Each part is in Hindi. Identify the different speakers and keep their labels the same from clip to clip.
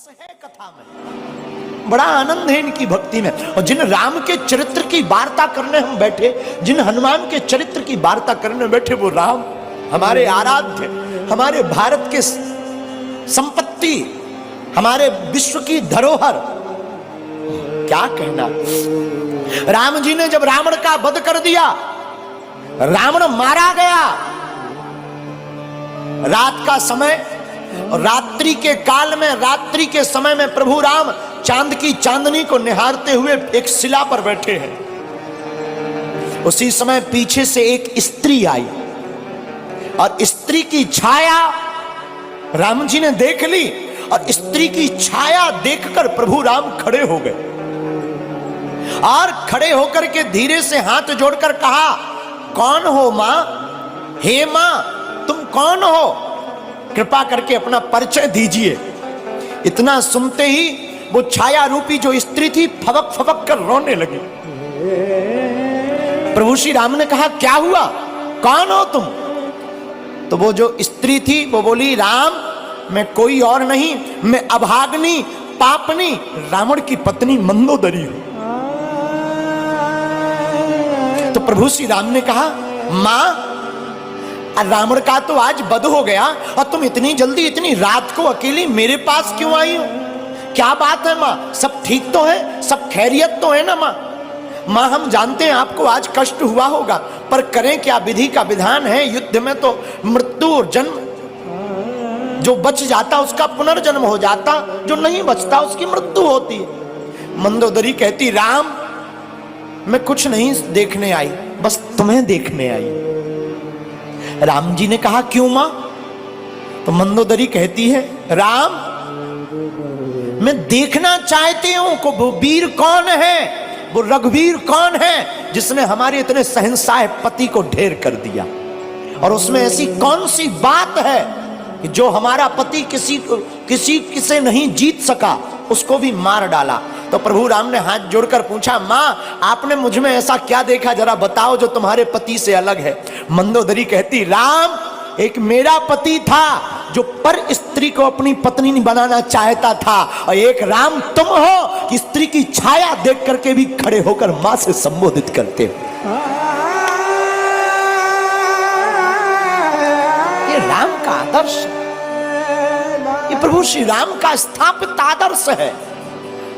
Speaker 1: है कथा में, बड़ा आनंद है इनकी भक्ति में। और जिन राम के चरित्र की वार्ता करने हम बैठे, जिन हनुमान के चरित्र की वार्ता करने बैठे, वो राम हमारे आराध्य, हमारे भारत के संपत्ति, हमारे विश्व की धरोहर, क्या कहना। राम जी ने जब रावण का वध कर दिया, रावण मारा गया, रात का समय और रात्रि के काल में, रात्रि के समय में प्रभु राम चांद की चांदनी को निहारते हुए एक शिला पर बैठे हैं। उसी समय पीछे से एक स्त्री आई और स्त्री की छाया राम जी ने देख ली, और स्त्री की छाया देखकर प्रभु राम खड़े हो गए और खड़े होकर के धीरे से हाथ जोड़कर कहा, कौन हो मां? हे मां, तुम कौन हो? कृपा करके अपना परिचय दीजिए। इतना सुनते ही वो छाया रूपी जो स्त्री थी फबक फबक कर रोने लगी। प्रभु श्री राम ने कहा, क्या हुआ, कौन हो तुम? तो वो जो स्त्री थी वो बोली, राम मैं कोई और नहीं, मैं अभाग्नि पापनी रावण की पत्नी मंदोदरी हूं। तो प्रभु श्री राम ने कहा, मां रावण का तो आज वध हो गया और तुम इतनी जल्दी इतनी रात को अकेली मेरे पास क्यों आई हो? क्या बात है मां, सब ठीक तो है, सब खैरियत तो है ना मां? मां हम जानते हैं आपको आज कष्ट हुआ होगा, पर करें क्या, विधि का विधान है। युद्ध में तो मृत्यु और जन्म, जो बच जाता उसका पुनर्जन्म हो जाता, जो नहीं बचता उसकी मृत्यु होती है। मंदोदरी कहती, राम मैं कुछ नहीं देखने आई, बस तुम्हें देखने आई। राम जी ने कहा, क्यों मां? तो मंदोदरी कहती है, राम मैं देखना चाहती हूं को वो वीर कौन है, वो रघुवीर कौन है जिसने हमारे इतने सहनसाह पति को ढेर कर दिया, और उसमें ऐसी कौन सी बात है कि जो हमारा पति किसी से नहीं जीत सका, उसको भी मार डाला। तो प्रभु राम ने हाथ जोड़कर पूछा, मां आपने मुझ में ऐसा क्या देखा, जरा बताओ जो तुम्हारे पति से अलग है। मंदोदरी कहती, राम एक मेरा पति था जो पर स्त्री को अपनी पत्नी बनाना चाहता था, और एक राम तुम हो कि स्त्री की छाया देख करके भी खड़े होकर मां से संबोधित करते हो। ये राम का आदर्श, ये प्रभु श्री राम का स्थापित आदर्श है।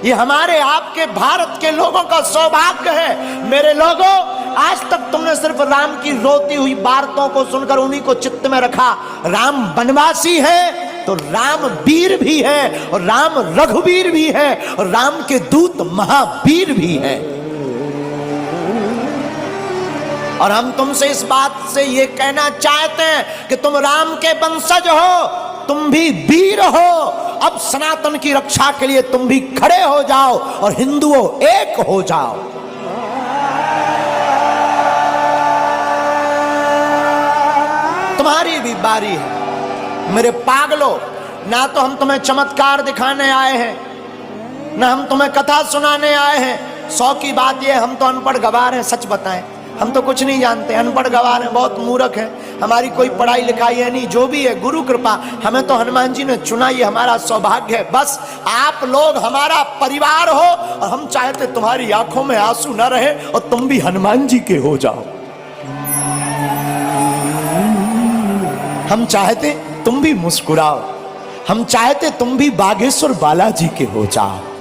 Speaker 1: ये हमारे आपके भारत के लोगों का सौभाग्य है। मेरे लोगों, आज तक तुमने सिर्फ राम की रोती हुई वार्ताओं को सुनकर उन्हीं को चित्त में रखा। राम वनवासी है तो राम वीर भी है, और राम रघुवीर भी है, और राम के दूत महावीर भी है। और हम तुमसे इस बात से ये कहना चाहते हैं कि तुम राम के वंशज हो, तुम भी वीर हो। अब सनातन की रक्षा के लिए तुम भी खड़े हो जाओ और हिंदुओं एक हो जाओ। तुम्हारी भी बारी है मेरे पागलों। ना तो हम तुम्हें चमत्कार दिखाने आए हैं, ना हम तुम्हें कथा सुनाने आए हैं। 100 की बात यह, हम तो अनपढ़ गवार हैं। सच बताएं, हम तो कुछ नहीं जानते, अनपढ़ गवार हैं, बहुत मूर्ख हैं, हमारी कोई पढ़ाई लिखाई है नहीं। जो भी है गुरु कृपा, हमें तो हनुमान जी ने चुना, ये हमारा सौभाग्य है। बस आप लोग हमारा परिवार हो, और हम चाहते तुम्हारी आंखों में आंसू ना रहे और तुम भी हनुमान जी के हो जाओ। हम चाहते तुम भी मुस्कुराओ, हम चाहते तुम भी बागेश्वर बालाजी के हो जाओ।